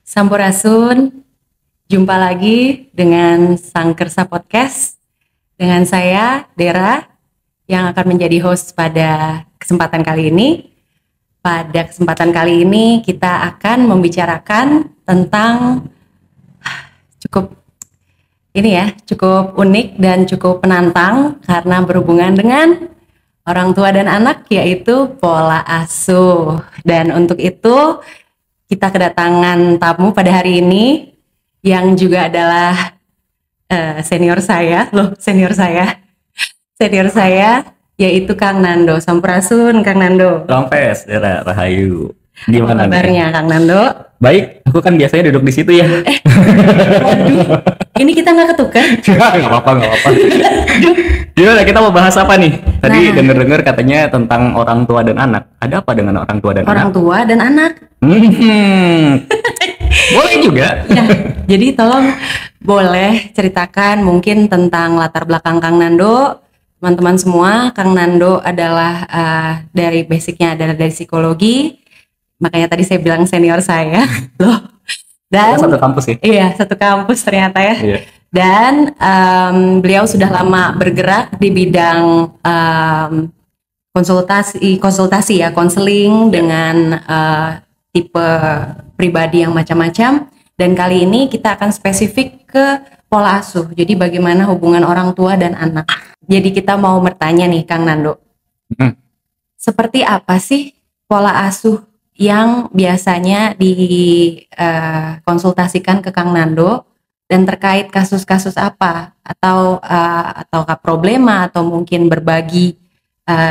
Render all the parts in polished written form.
Sampurasun, jumpa lagi dengan Sang Kersa Podcast dengan saya, Dera, yang akan menjadi host pada kesempatan kali ini. Pada kesempatan kali ini kita akan membicarakan tentang cukup unik dan cukup menantang karena berhubungan dengan orang tua dan anak, yaitu pola asuh. Dan untuk itu kita kedatangan tamu pada hari ini yang juga adalah senior saya, yaitu Kang Nando. Sampurasun, Kang Nando. Rampes, Dera, Rahayu. Gimana kabarnya, Kang Nando? Baik, aku kan biasanya duduk di situ ya. Waduh, ini kita nggak ketukar? Nggak apa-apa. Gimana, kita mau bahas apa nih? Tadi dengar-dengar katanya tentang orang tua dan anak. Ada apa dengan orang tua dan anak? Orang tua dan anak. Boleh juga. Ya, jadi tolong boleh ceritakan mungkin tentang latar belakang Kang Nando. Teman-teman semua, Kang Nando adalah dari basicnya adalah dari psikologi. Makanya tadi saya bilang senior saya loh. Dan satu kampus ya? Iya, satu kampus ternyata ya. Iya. Dan beliau sudah lama bergerak di bidang konseling dengan tipe pribadi yang macam-macam. Dan kali ini kita akan spesifik ke pola asuh. Jadi bagaimana hubungan orang tua dan anak. Jadi kita mau bertanya nih, Kang Nando. Seperti apa sih pola asuh yang biasanya dikonsultasikan ke Kang Nando, dan terkait kasus-kasus apa ataukah problema atau mungkin berbagi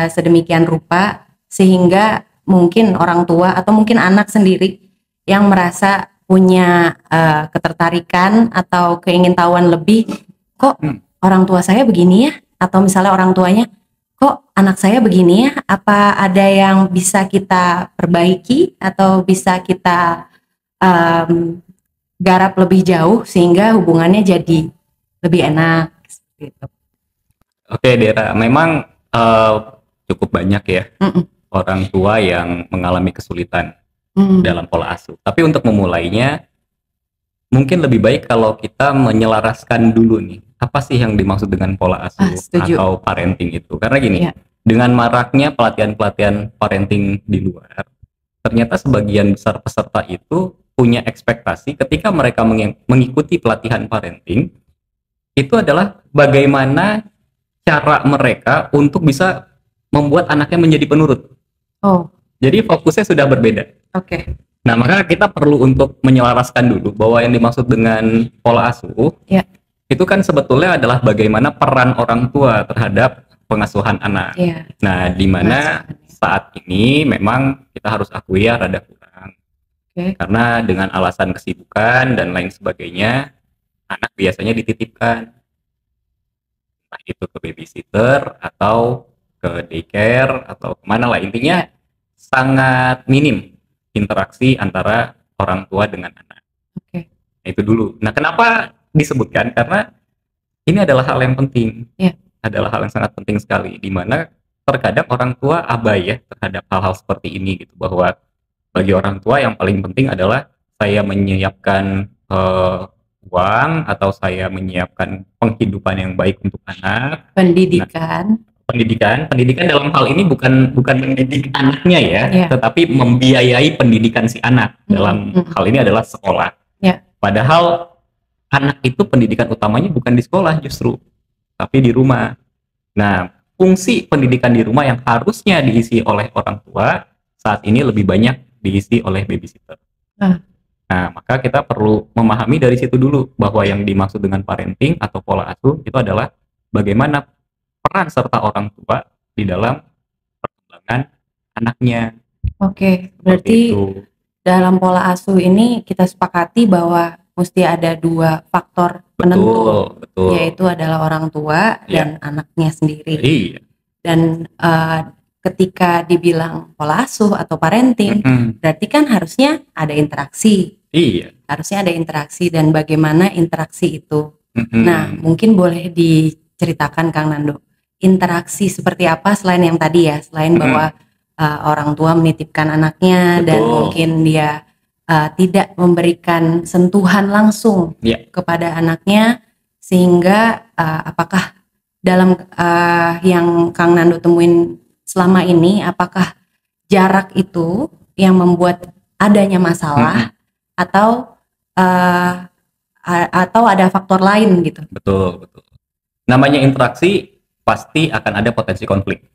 sedemikian rupa sehingga mungkin orang tua atau mungkin anak sendiri yang merasa punya ketertarikan atau keingintahuan lebih, kok orang tua saya begini ya, atau misalnya orang tuanya, kok anak saya begini ya, apa ada yang bisa kita perbaiki atau bisa kita garap lebih jauh sehingga hubungannya jadi lebih enak gitu. Oke, Dera, memang cukup banyak ya orang tua yang mengalami kesulitan dalam pola asuh. Tapi untuk memulainya mungkin lebih baik kalau kita menyelaraskan dulu nih, apa sih yang dimaksud dengan pola asuh atau parenting itu. Karena gini, dengan maraknya pelatihan-pelatihan parenting di luar, ternyata sebagian besar peserta itu punya ekspektasi ketika mereka mengikuti pelatihan parenting, itu adalah bagaimana cara mereka untuk bisa membuat anaknya menjadi penurut. Jadi fokusnya sudah berbeda. Nah, maka kita perlu untuk menyelaraskan dulu bahwa yang dimaksud dengan pola asuh itu kan sebetulnya adalah bagaimana peran orang tua terhadap pengasuhan anak. Nah, di mana saat ini memang kita harus akui ya rada kurang. Karena dengan alasan kesibukan dan lain sebagainya, anak biasanya dititipkan. Entah itu ke babysitter atau ke daycare atau kemana lah. Intinya sangat minim interaksi antara orang tua dengan anak. Nah, itu dulu. Nah, kenapa disebutkan? Karena ini adalah hal yang penting. Adalah hal yang sangat penting sekali, di mana terkadang orang tua abai ya terhadap hal-hal seperti ini gitu, bahwa bagi orang tua yang paling penting adalah saya menyiapkan uang atau saya menyiapkan penghidupan yang baik untuk anak. Pendidikan dalam hal ini bukan mendidik anaknya ya, tetapi membiayai pendidikan si anak. Dalam hal ini adalah sekolah. Padahal anak itu pendidikan utamanya bukan di sekolah justru, tapi di rumah. Nah, fungsi pendidikan di rumah yang harusnya diisi oleh orang tua saat ini lebih banyak diisi oleh babysitter. Nah, maka kita perlu memahami dari situ dulu bahwa yang dimaksud dengan parenting atau pola asuh itu adalah bagaimana peran serta orang tua di dalam perkembangan anaknya. Berarti dalam pola asuh ini kita sepakati bahwa mesti ada dua faktor penentu, yaitu adalah orang tua dan anaknya sendiri. Dan ketika dibilang pola asuh atau parenting, berarti kan harusnya ada interaksi. Harusnya ada interaksi, dan bagaimana interaksi itu. Nah, mungkin boleh diceritakan Kang Nando, interaksi seperti apa selain yang tadi ya, selain bahwa orang tua menitipkan anaknya. Betul. Dan mungkin dia tidak memberikan sentuhan langsung kepada anaknya, sehingga apakah dalam yang Kang Nando temuin selama ini, apakah jarak itu yang membuat adanya masalah atau ada faktor lain gitu? Betul. Namanya interaksi pasti akan ada potensi konflik,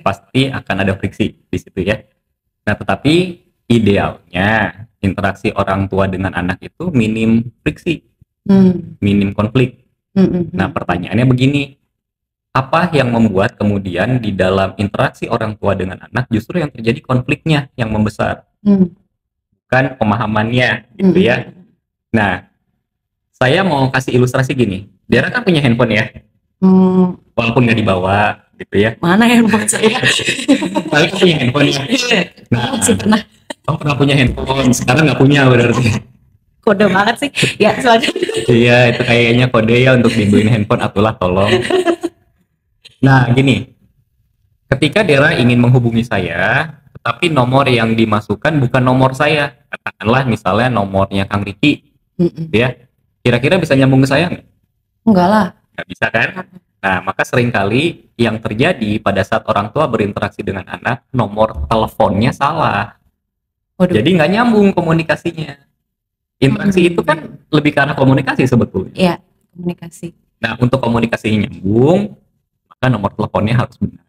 pasti akan ada friksi di situ ya. Nah, tetapi idealnya interaksi orang tua dengan anak itu minim friksi, minim konflik. Nah, pertanyaannya begini, apa yang membuat kemudian di dalam interaksi orang tua dengan anak justru yang terjadi konfliknya yang membesar, bukan pemahamannya gitu ya. Nah, saya mau kasih ilustrasi gini. Dera kan punya handphone ya, walaupun nggak dibawa gitu ya. Mana handphone saya? Saya punya handphone ya. Nah, pernah punya handphone, sekarang nggak punya berarti. Kode banget sih. Ya, soalnya. Iya, itu kayaknya kode ya untuk dibeliin handphone, atulah tolong. Nah, gini. Ketika Dera ingin menghubungi saya, tetapi nomor yang dimasukkan bukan nomor saya. Katakanlah misalnya nomornya Kang Riki. Ya. Kira-kira bisa nyambung ke saya nggak? Enggak lah. Nggak bisa kan? Nah, maka seringkali yang terjadi pada saat orang tua berinteraksi dengan anak, nomor teleponnya salah. Waduh. Jadi nggak nyambung komunikasinya. Interaksi itu kan lebih ke arah komunikasi sebetulnya. Iya, komunikasi. Nah, untuk komunikasinya nyambung, maka nomor teleponnya harus benar.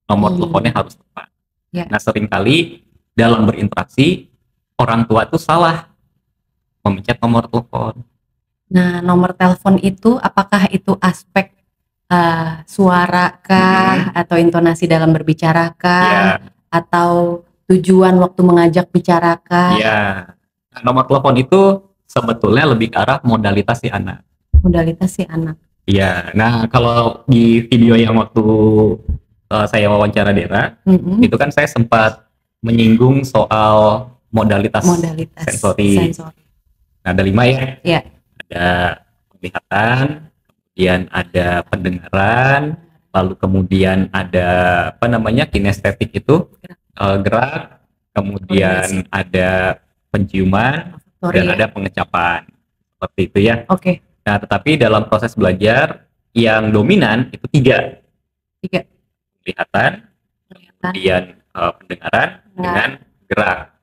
Nomor teleponnya harus tepat. Ya. Nah, seringkali dalam berinteraksi, orang tua itu salah memencet nomor telepon. Nah, nomor telepon itu apakah itu aspek suara kah, atau intonasi dalam berbicara kah, atau tujuan waktu mengajak bicara kah? Iya. Nah, nomor telepon itu sebetulnya lebih ke arah modalitas si anak. Modalitas si anak. Iya. Nah, kalau di video yang waktu saya wawancara Dera, itu kan saya sempat menyinggung soal modalitas sensori. Nah, ada 5 ya. Iya. Ada penglihatan, kemudian ada pendengaran, lalu kemudian ada kinestetik itu gerak, kemudian ada penciuman, dan ada pengecapan, seperti itu ya. Oke. Nah, tetapi dalam proses belajar yang dominan itu 3. Penglihatan, kemudian pendengaran, dengan gerak.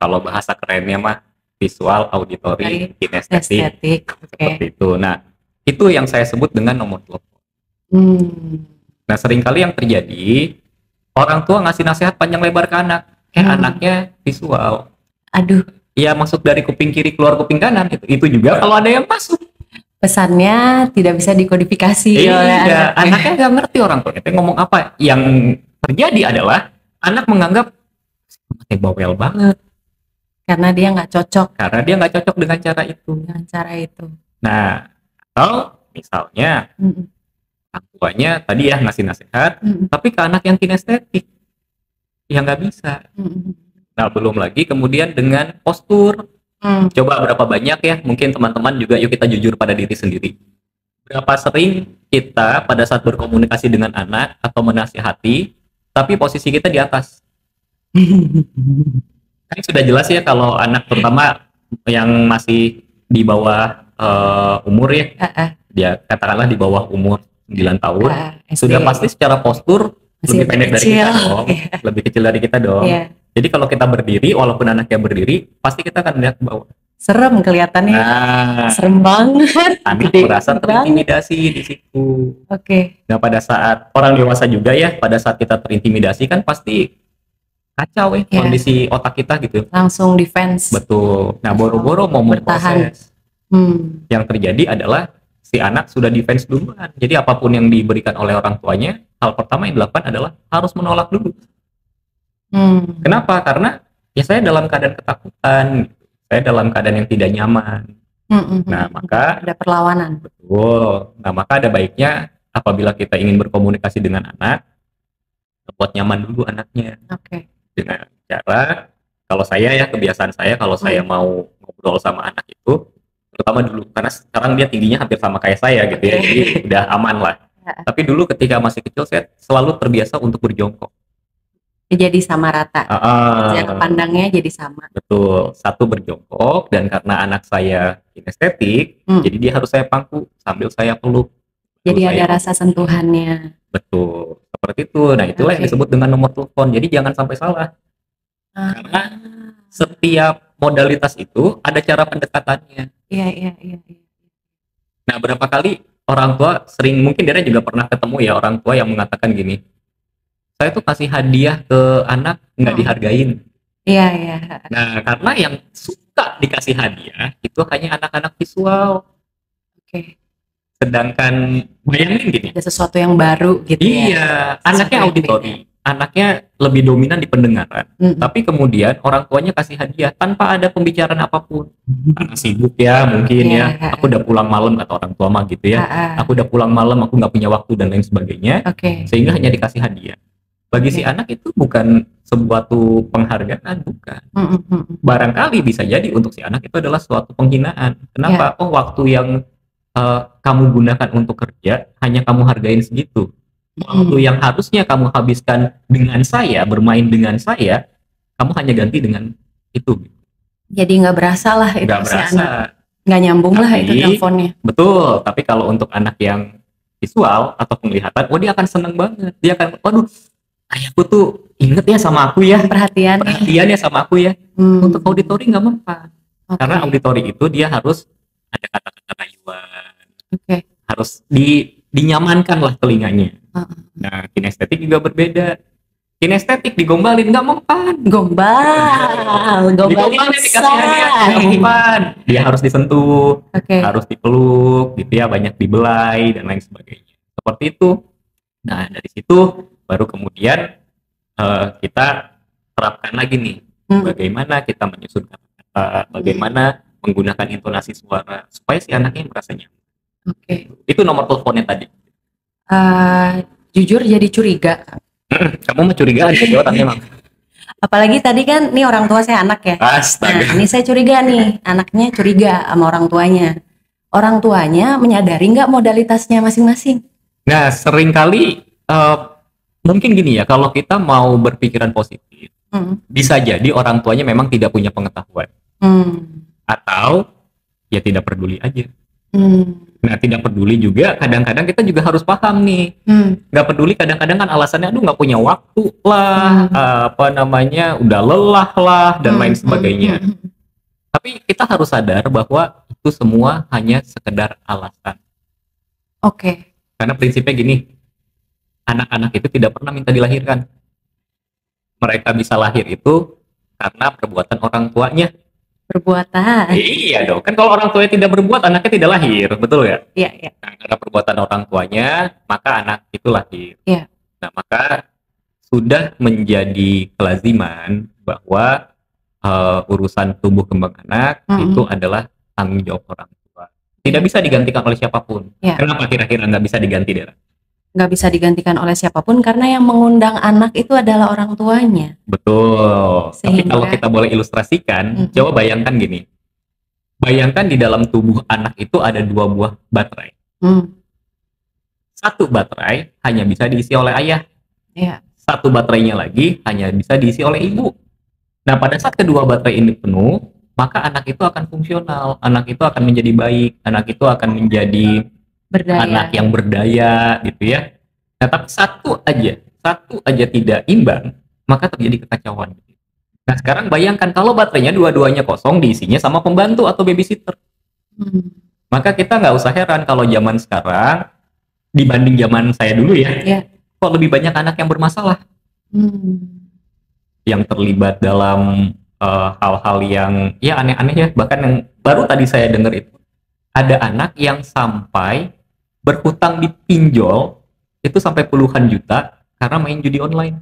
Kalau bahasa kerennya mah visual, auditori, kinestetik, seperti itu. Nah, itu yang saya sebut dengan nomor telepon. Nah, seringkali yang terjadi, orang tua ngasih nasihat panjang lebar ke anak, anaknya visual. Aduh. Ya, masuk dari kuping kiri keluar kuping kanan. Itu juga kalau ada yang masuk. Pesannya tidak bisa dikodifikasi. Iya, anaknya nggak ngerti orang tua itu ngomong apa. Yang terjadi adalah anak menganggap bawel banget. Karena dia nggak cocok. Dengan cara itu. Nah, atau misalnya orang tuanya tadi ya ngasih nasihat, tapi ke anak yang kinestetik, ya nggak bisa. Nah, belum lagi kemudian dengan postur. Coba berapa banyak ya, mungkin teman-teman juga, yuk kita jujur pada diri sendiri. Berapa sering kita pada saat berkomunikasi dengan anak atau menasihati, tapi posisi kita di atas. Kan sudah jelas ya kalau anak terutama yang masih di bawah umur ya, dia katakanlah di bawah umur 9 tahun, sudah pasti secara postur lebih pendek dari kita dong, lebih kecil dari kita dong. Jadi kalau kita berdiri, walaupun anaknya berdiri, pasti kita akan lihat ke bawah. Serem kelihatannya. Nah, serem banget. Anak merasa terintimidasi di situ. Oke. Nah, pada saat orang dewasa juga ya, pada saat kita terintimidasi kan pasti kacau ya kondisi otak kita gitu. Langsung defense. Betul. Nah, boro-boro mau memproses. Yang terjadi adalah si anak sudah defense duluan. Jadi apapun yang diberikan oleh orang tuanya, hal pertama yang dilakukan adalah harus menolak dulu. Kenapa? Karena ya saya dalam keadaan ketakutan, saya dalam keadaan yang tidak nyaman. Nah, maka ada perlawanan. Betul. Nah, maka ada baiknya apabila kita ingin berkomunikasi dengan anak, buat nyaman dulu anaknya. Dengan cara, kalau saya ya, kebiasaan saya kalau saya mau ngobrol sama anak itu, terutama dulu, karena sekarang dia tingginya hampir sama kayak saya gitu ya, jadi udah aman lah. Tapi dulu ketika masih kecil saya selalu terbiasa untuk berjongkok. Jadi sama rata. Jarak pandangnya jadi sama. Betul. Satu berjongkok, dan karena anak saya kinestetik, jadi dia harus saya pangku sambil saya peluk. Jadi ada rasa sentuhannya. Betul. Seperti itu. Nah, itulah yang disebut dengan nomor telepon. Jadi jangan sampai salah. Karena setiap modalitas itu ada cara pendekatannya. Iya. Nah, berapa kali orang tua sering, mungkin Dera juga pernah ketemu ya orang tua yang mengatakan gini, saya tuh kasih hadiah ke anak nggak dihargain. Iya. Nah, karena yang suka dikasih hadiah itu hanya anak-anak visual. Oke. Sedangkan bayangin gini, ada sesuatu yang baru gitu ya. Iya, anaknya auditori, anaknya lebih dominan di pendengaran. Tapi kemudian orang tuanya kasih hadiah tanpa ada pembicaraan apapun. Karena sibuk ya mungkin ya. Aku udah pulang malam, kata orang tua mah gitu ya. Aku udah pulang malam, aku nggak punya waktu dan lain sebagainya. Sehingga hanya dikasih hadiah. Bagi si anak itu bukan suatu penghargaan, bukan. Barangkali bisa jadi untuk si anak itu adalah suatu penghinaan. Kenapa? Oh, waktu yang kamu gunakan untuk kerja hanya kamu hargain segitu. Waktu yang harusnya kamu habiskan dengan saya, bermain dengan saya, kamu hanya ganti dengan itu. Jadi nggak berasa lah itu si anak. Nggak nyambung lah itu teleponnya. Betul. Tapi kalau untuk anak yang visual atau penglihatan, oh dia akan seneng banget. Dia akan, waduh, ayahku tuh inget ya sama aku ya, perhatian ya sama aku ya. Untuk auditori nggak mempan, karena auditori itu dia harus ada kata-kata rayuan, harus dinyamankan lah telinganya. Nah, kinestetik juga berbeda. Kinestetik digombalin nggak mempan, digombalin dikasih hadiah nggak mempan. Dia harus disentuh, harus dipeluk gitu ya, banyak dibelai dan lain sebagainya. Seperti itu. Nah, dari situ baru kemudian kita terapkan lagi nih, bagaimana kita menyusun kata-kata, bagaimana menggunakan intonasi suara supaya si anaknya merasa nyaman. Itu nomor teleponnya tadi. Jujur jadi curiga. Kamu mah curigaan ya orangnya, Mang. Apalagi tadi kan nih orang tua saya anak ya. Astaga. Nah, ini saya curiga nih, anaknya curiga sama orang tuanya. Orang tuanya menyadari nggak modalitasnya masing-masing? Nah, seringkali mungkin gini ya, kalau kita mau berpikiran positif, bisa jadi orang tuanya memang tidak punya pengetahuan, atau ya tidak peduli aja. Nah, tidak peduli juga kadang-kadang kita juga harus paham nih. Nggak peduli kadang-kadang kan alasannya, aduh nggak punya waktu lah, udah lelah lah dan lain sebagainya. Tapi kita harus sadar bahwa itu semua hanya sekedar alasan. Karena prinsipnya gini, anak-anak itu tidak pernah minta dilahirkan. Mereka bisa lahir itu karena perbuatan orang tuanya. Perbuatan? Iya dong, kan kalau orang tuanya tidak berbuat, anaknya tidak lahir, betul ya? Iya. Nah, karena perbuatan orang tuanya, maka anak itu lahir. Iya. Nah, maka sudah menjadi kelaziman bahwa urusan tubuh kembang anak itu adalah tanggung jawab orang tua. Tidak bisa digantikan oleh siapapun. Kenapa kira-kira nggak bisa diganti, Dera? Nggak bisa digantikan oleh siapapun karena yang mengundang anak itu adalah orang tuanya. Betul. Tapi kalau kita boleh ilustrasikan, coba bayangkan gini. Bayangkan di dalam tubuh anak itu ada 2 buah baterai. Satu baterai hanya bisa diisi oleh ayah. Satu baterainya lagi hanya bisa diisi oleh ibu. Nah, pada saat kedua baterai ini penuh, maka anak itu akan fungsional, anak itu akan menjadi baik, anak itu akan menjadi anak yang berdaya gitu ya. Nah, tapi satu aja tidak imbang, maka terjadi kekacauan. Nah, sekarang bayangkan kalau baterainya dua-duanya kosong, diisinya sama pembantu atau babysitter. Maka kita nggak usah heran kalau zaman sekarang dibanding zaman saya dulu ya, kok lebih banyak anak yang bermasalah, yang terlibat dalam hal-hal yang ya aneh-aneh ya. Bahkan yang baru tadi saya dengar itu, ada anak yang sampai berhutang di pinjol itu sampai puluhan juta karena main judi online.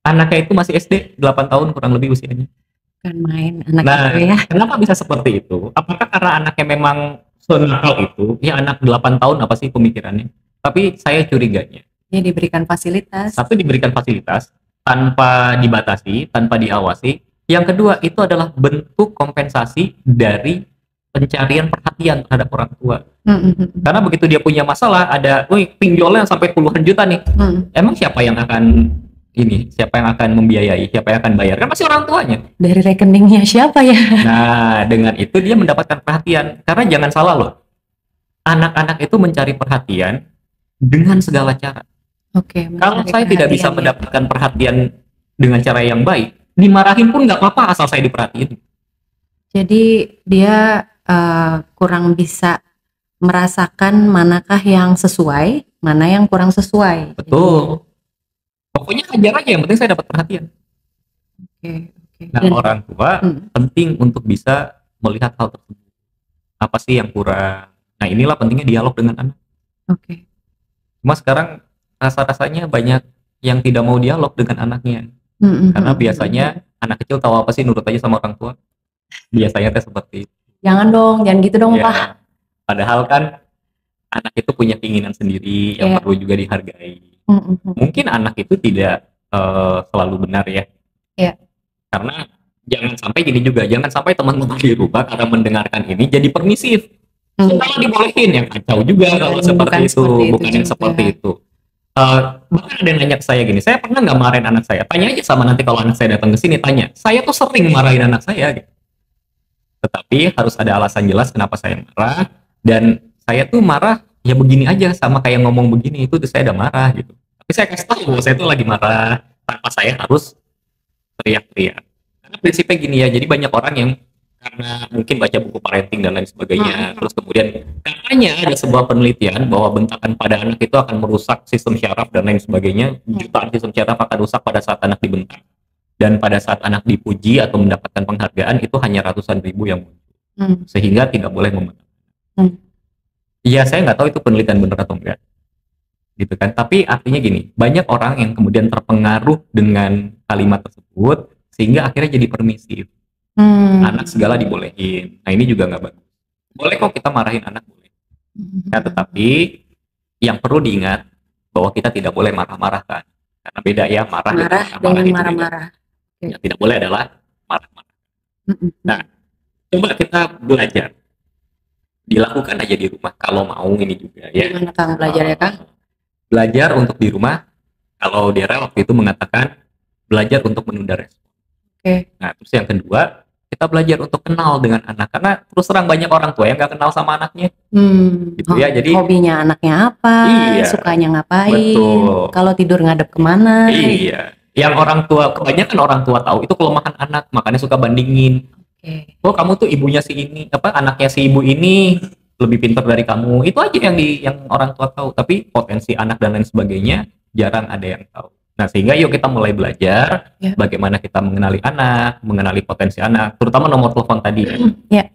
Anaknya itu masih SD, 8 tahun kurang lebih usianya. Kan main anak itu ya. Kenapa bisa seperti itu? Apakah karena anaknya memang senakal itu? Ya, anak 8 tahun apa sih pemikirannya? Tapi saya curiganya. Ya, diberikan fasilitas. Satu, diberikan fasilitas tanpa dibatasi, tanpa diawasi. Yang kedua, itu adalah bentuk kompensasi dari pencarian perhatian terhadap orang tua. Karena begitu dia punya masalah, ada, pinjolnya sampai puluhan juta nih. Emang siapa yang akan membiayai, siapa yang akan bayar? Kan pasti orang tuanya. Dari rekeningnya siapa ya? Nah, dengan itu dia mendapatkan perhatian. Karena jangan salah loh, anak-anak itu mencari perhatian dengan segala cara. Kalau saya tidak bisa mendapatkan perhatian dengan cara yang baik, dimarahin pun nggak apa-apa asal saya diperhatiin. Jadi dia kurang bisa merasakan manakah yang sesuai, mana yang kurang sesuai. Betul. Pokoknya hajar aja, yang penting saya dapat perhatian. Nah, orang tua penting untuk bisa melihat hal tersebut. Apa sih yang kurang? Nah, inilah pentingnya dialog dengan anak. Cuma sekarang rasa-rasanya banyak yang tidak mau dialog dengan anaknya. Karena biasanya anak kecil tahu apa sih, nurut aja sama orang tua. Biasanya seperti itu. Jangan dong, jangan gitu dong, ya, Pak. Padahal kan anak itu punya keinginan sendiri yang perlu juga dihargai. Mungkin anak itu tidak selalu benar ya. Karena jangan sampai gini juga, jangan sampai teman-teman di rumah karena mendengarkan ini jadi permisif. Setelah dibolehin, yang kacau juga kalau seperti itu, bukan yang seperti itu. Bahkan ada yang nanya ke saya gini, saya pernah nggak marahin anak saya? Tanya aja sama nanti kalau anak saya datang ke sini, tanya. Saya tuh sering marahin anak saya gitu. Tetapi harus ada alasan jelas kenapa saya marah, dan saya tuh marah ya begini aja, sama kayak ngomong begini itu tuh saya udah marah gitu. Tapi saya kasih tahu bahwa saya tuh lagi marah tanpa saya harus teriak-teriak. Karena prinsipnya gini ya, jadi banyak orang yang karena mungkin baca buku parenting dan lain sebagainya, terus kemudian katanya ada sebuah penelitian bahwa bentakan pada anak itu akan merusak sistem syaraf dan lain sebagainya. Jutaan sistem syaraf akan rusak pada saat anak dibentak, dan pada saat anak dipuji atau mendapatkan penghargaan itu hanya ratusan ribu yang muncul, sehingga tidak boleh membentak. Iya, saya nggak tahu itu penelitian benar atau enggak, gitu kan. Tapi artinya gini, banyak orang yang kemudian terpengaruh dengan kalimat tersebut sehingga akhirnya jadi permisif. Anak segala dibolehin. Nah, ini juga nggak bagus. Boleh kok kita marahin anak, boleh. Ya, tetapi yang perlu diingat bahwa kita tidak boleh marah-marahkan. Karena beda ya, marah dengan marah-marah. Yang tidak boleh adalah marah-marah. Nah, coba kita belajar. Dilakukan aja di rumah kalau mau ini juga ya. Gimana Kang belajar ya Kang? Belajar untuk di rumah. Kalau Dera waktu itu mengatakan belajar untuk menunda respon. Nah, terus yang kedua, kita belajar untuk kenal dengan anak, karena terus terang banyak orang tua yang nggak kenal sama anaknya. Gitu ya. Jadi hobinya anaknya apa, sukanya ngapain, kalau tidur ngadep kemana. Iya. Yang orang tua, kebanyakan orang tua tahu itu kelemahan anak, makanya suka bandingin. Oh, kamu tuh ibunya si ini, anaknya si ibu ini lebih pintar dari kamu. Itu aja yang orang tua tahu, tapi potensi anak dan lain sebagainya jarang ada yang tahu. Nah, sehingga yuk kita mulai belajar bagaimana kita mengenali anak, mengenali potensi anak, terutama nomor telepon tadi.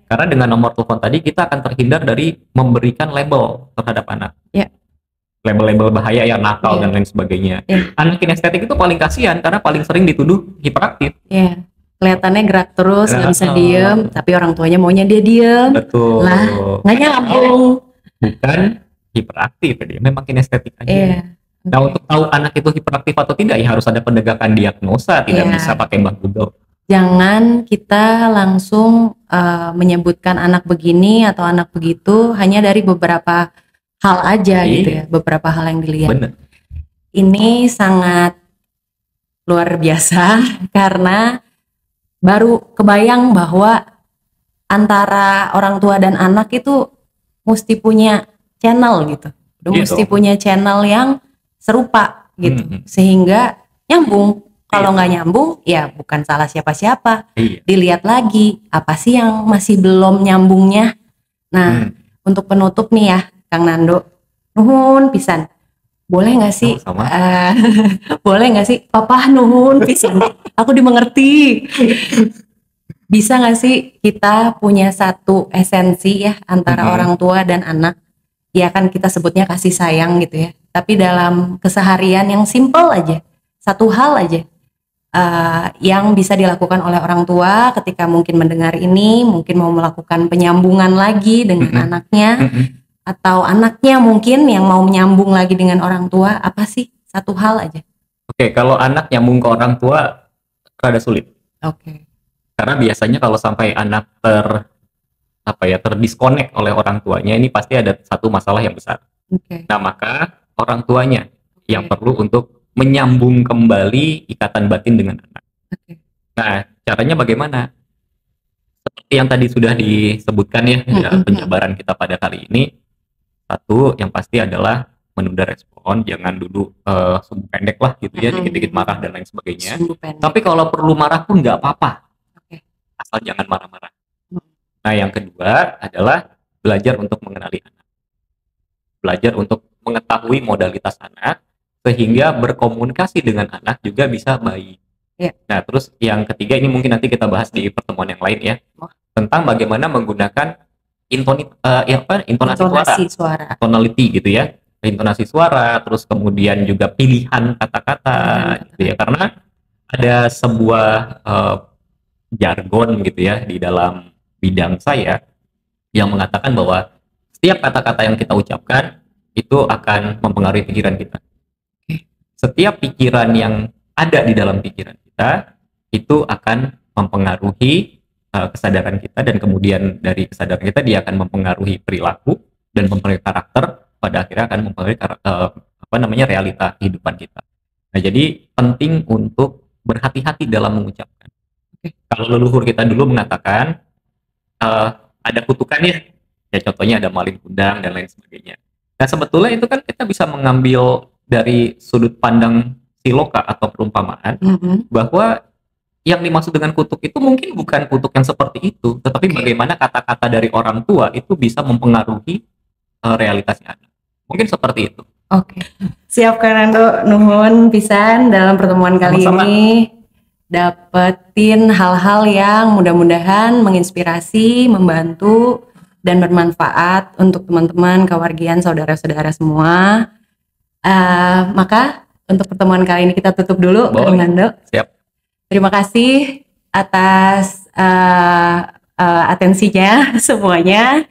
Karena dengan nomor telepon tadi kita akan terhindar dari memberikan label terhadap anak. Label-label bahaya yang nakal dan lain sebagainya. Anak kinestetik itu paling kasihan karena paling sering dituduh hiperaktif. Kelihatannya gerak terus, nggak bisa diem, tapi orang tuanya maunya dia diem. Betul. Lah, nggak nyambung. Bukan hiperaktif, dia memang kinestetik aja. Nah, untuk tahu anak itu hiperaktif atau tidak, ya harus ada pendegakan diagnosa, tidak bisa pakai Mbah Google. Jangan kita langsung menyebutkan anak begini atau anak begitu hanya dari beberapa hal aja gitu ya, beberapa hal yang dilihat. Bener. Ini sangat luar biasa karena baru kebayang bahwa antara orang tua dan anak itu mesti punya channel gitu. Mesti punya channel yang serupa gitu, sehingga nyambung. Kalau nggak nyambung, ya bukan salah siapa-siapa. Dilihat lagi apa sih yang masih belum nyambungnya. Nah, untuk penutup nih ya, Kang Nando, nuhun pisan. Boleh nggak sih? Boleh nggak sih, Papa nuhun pisan. Aku dimengerti. Bisa nggak sih kita punya satu esensi ya antara orang tua dan anak? Ya kan kita sebutnya kasih sayang gitu ya. Tapi dalam keseharian yang simple aja, satu hal aja yang bisa dilakukan oleh orang tua ketika mungkin mendengar ini, mungkin mau melakukan penyambungan lagi dengan anaknya, atau anaknya mungkin yang mau menyambung lagi dengan orang tua, apa sih satu hal aja? Kalau anak nyambung ke orang tua rada sulit. Karena biasanya kalau sampai anak terdisconnect oleh orang tuanya, ini pasti ada satu masalah yang besar. Nah, maka orang tuanya yang perlu untuk menyambung kembali ikatan batin dengan anak. Nah, caranya bagaimana? Seperti yang tadi sudah disebutkan ya, penjabaran kita pada kali ini, satu yang pasti adalah menunda respon, jangan dulu sumbu pendek lah gitu ya, dikit-dikit marah dan lain sebagainya. Tapi kalau perlu marah pun nggak apa-apa, asal jangan marah-marah. Nah, yang kedua adalah belajar untuk mengenali anak, belajar untuk mengetahui modalitas anak, sehingga berkomunikasi dengan anak juga bisa baik. Nah, terus yang ketiga ini mungkin nanti kita bahas di pertemuan yang lain ya, tentang bagaimana menggunakan intonasi suara, tonality gitu ya, intonasi suara, terus kemudian juga pilihan kata-kata gitu ya, karena ada sebuah jargon gitu ya di dalam bidang saya yang mengatakan bahwa setiap kata-kata yang kita ucapkan itu akan mempengaruhi pikiran kita. Setiap pikiran yang ada di dalam pikiran kita itu akan mempengaruhi kesadaran kita, dan kemudian dari kesadaran kita dia akan mempengaruhi perilaku dan mempengaruhi karakter, pada akhirnya akan mempengaruhi realita kehidupan kita. Nah, jadi penting untuk berhati-hati dalam mengucapkan. Kalau leluhur kita dulu mengatakan ada kutukannya, ya contohnya ada maling kundang dan lain sebagainya. Nah, sebetulnya itu kan kita bisa mengambil dari sudut pandang siloka atau perumpamaan, bahwa yang dimaksud dengan kutuk itu mungkin bukan kutuk yang seperti itu, tetapi bagaimana kata-kata dari orang tua itu bisa mempengaruhi realitasnya anak. Mungkin seperti itu. Siap Kanando, nuhun pisan dalam pertemuan kali ini dapetin hal-hal yang mudah-mudahan menginspirasi, membantu, dan bermanfaat untuk teman-teman, kawargian, saudara-saudara semua. Maka untuk pertemuan kali ini kita tutup dulu, Kang Nando. Siap. Terima kasih atas atensinya semuanya.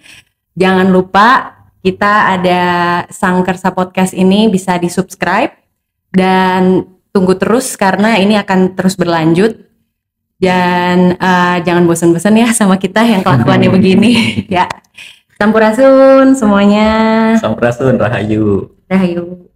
Jangan lupa kita ada Sangkersa Podcast ini bisa di-subscribe dan tunggu terus karena ini akan terus berlanjut. Dan jangan bosan-bosan ya sama kita yang kelakuannya begini ya. Sampurasun semuanya. Sampurasun, rahayu. Rahayu.